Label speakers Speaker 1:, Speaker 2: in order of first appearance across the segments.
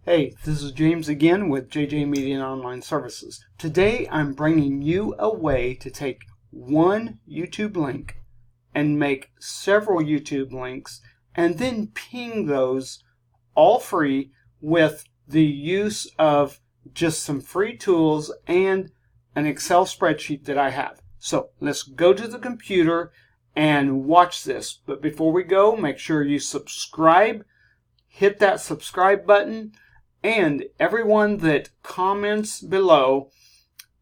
Speaker 1: Hey, this is James again with JJ Media and Online Services. Today I'm bringing you a way to take one YouTube link and make several YouTube links and then ping those all free with the use of just some free tools and an Excel spreadsheet that I have. So let's go to the computer and watch this. But before we go, make sure you subscribe, hit that subscribe button, and everyone that comments below,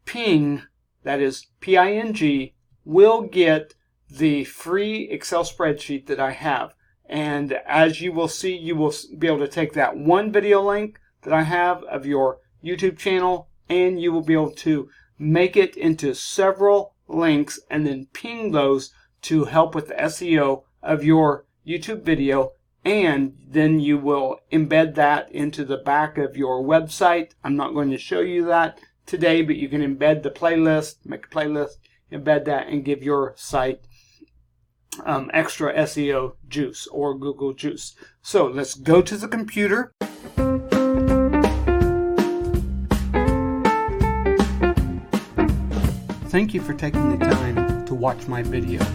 Speaker 1: ping, that is P-I-N-G, will get the free Excel spreadsheet that I have. And as you will see, you will be able to take that one video link that I have of your YouTube channel, and you will be able to make it into several links and then ping those to help with the SEO of your YouTube video. And then you will embed that into the back of your website. I'm not going to show you that today, but you can embed the playlist, make a playlist, embed that, and give your site extra SEO juice or Google juice. So let's go to the computer. Thank you for taking the time to watch my video.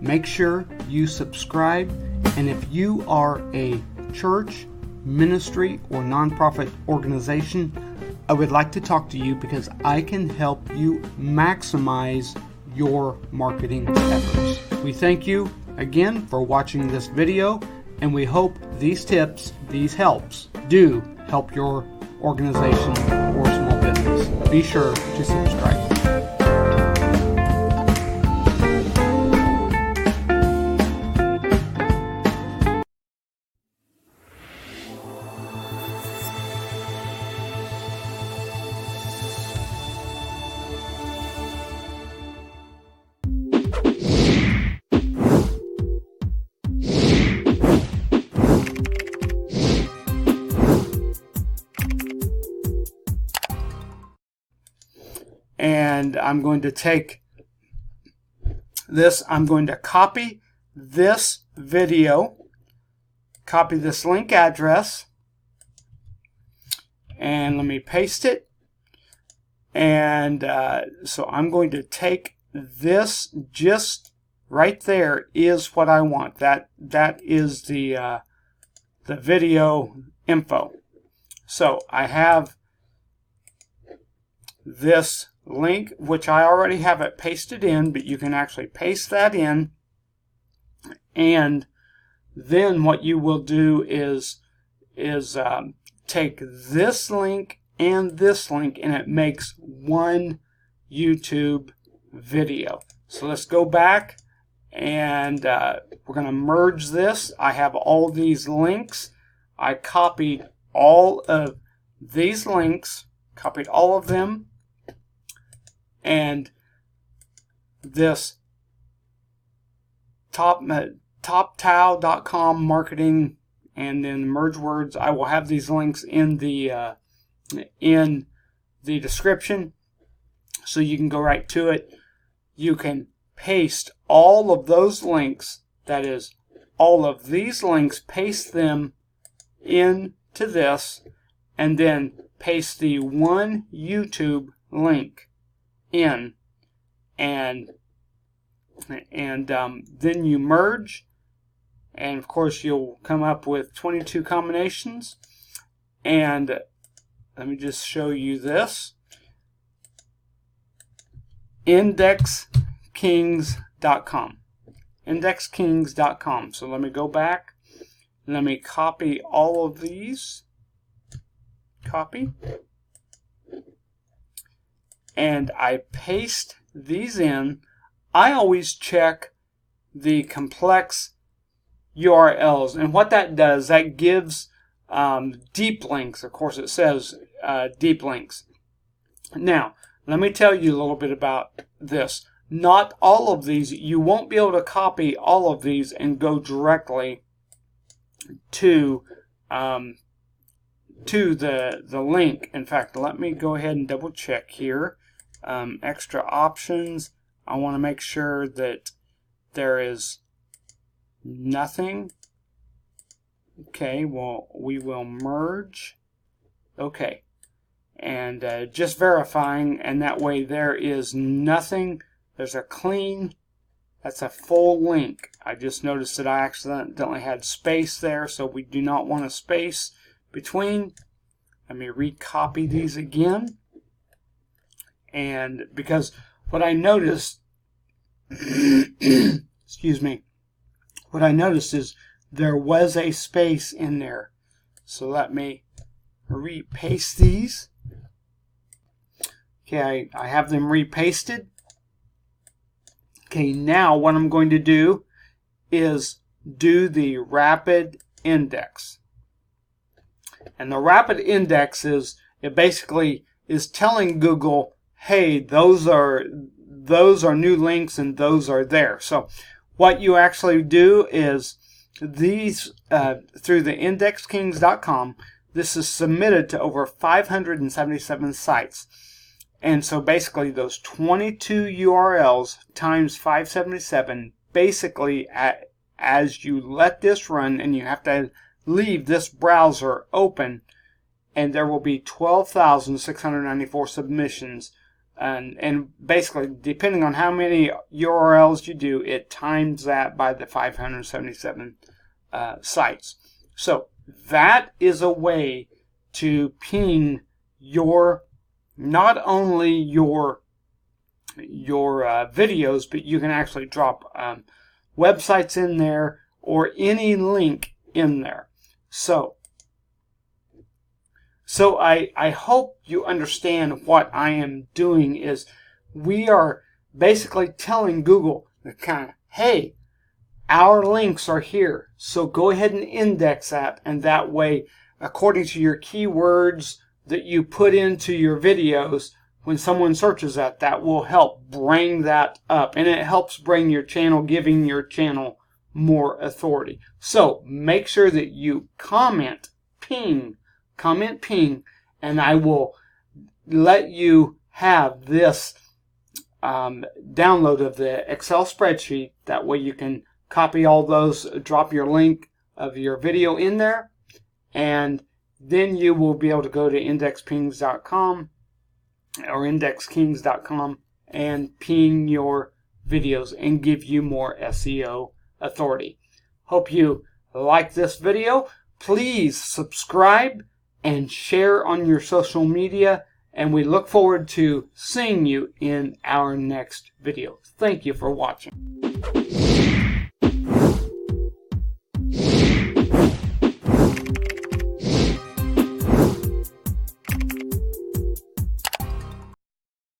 Speaker 1: Make sure you subscribe. And if you are a church, ministry, or nonprofit organization, I would like to talk to you because I can help you maximize your marketing efforts. We thank you again for watching this video, and we hope these tips, these helps, do help your organization or small business. Be sure to subscribe. And I'm going to take this, I'm going to copy this video, copy this link address, and let me paste it. And so I'm going to take this, just right there is what I want. That is the video info. So I have this link, which I already have it pasted in, but you can actually paste that in, and then what you will do is take this link and this link, and it makes one YouTube video. So let's go back, and we're going to merge this. I have all these links. I copied all of these links, copied all of them, and this toptow.com marketing, and then merge words. I will have these links in the description, so you can go right to it. You can paste all of those links, that is, all of these links, paste them into this, and then paste the one YouTube link in, and then you merge, and of course you'll come up with 22 combinations. And let me just show you this, indexkings.com, indexkings.com. So let me go back, let me copy all of these, copy, and I paste these in. I always check the complex URLs, and what that does, that gives deep links. Of course, it says deep links. Now, let me tell you a little bit about this. Not all of these, you won't be able to copy all of these and go directly to the link. In fact, let me go ahead and double check here. Extra options. I want to make sure that there is nothing. Okay, well, we will merge Okay. And just verifying, and that way there is nothing. There's a clean, that's a full link. I just noticed that I accidentally had space there, so we do not want a space between. Let me recopy these again. And because what I noticed, excuse me, what I noticed is there was a space in there. So let me repaste these. Okay, I have them repasted. Okay, now what I'm going to do is do the rapid index. And the rapid index is, it basically is telling Google, hey, those are new links and those are there. So what you actually do is these through the indexkings.com, this is submitted to over 577 sites. And so basically those 22 URLs times 577, basically as you let this run, and you have to leave this browser open, and there will be 12,694 submissions. And basically, depending on how many URLs you do, it times that by the 577 sites. So that is a way to ping your, not only your videos, but you can actually drop websites in there or any link in there. So I hope you understand what I am doing is we are basically telling Google, hey, our links are here. So go ahead and index that, and that way, according to your keywords that you put into your videos, when someone searches that will help bring that up. And it helps bring your channel, giving your channel more authority. So make sure that you comment ping, and I will let you have this download of the Excel spreadsheet. That way you can copy all those, drop your link of your video in there, and then you will be able to go to indexkings.com or indexkings.com and ping your videos and give you more SEO authority. Hope you like this video. Please subscribe and share on your social media, and we look forward to seeing you in our next video. Thank you for watching.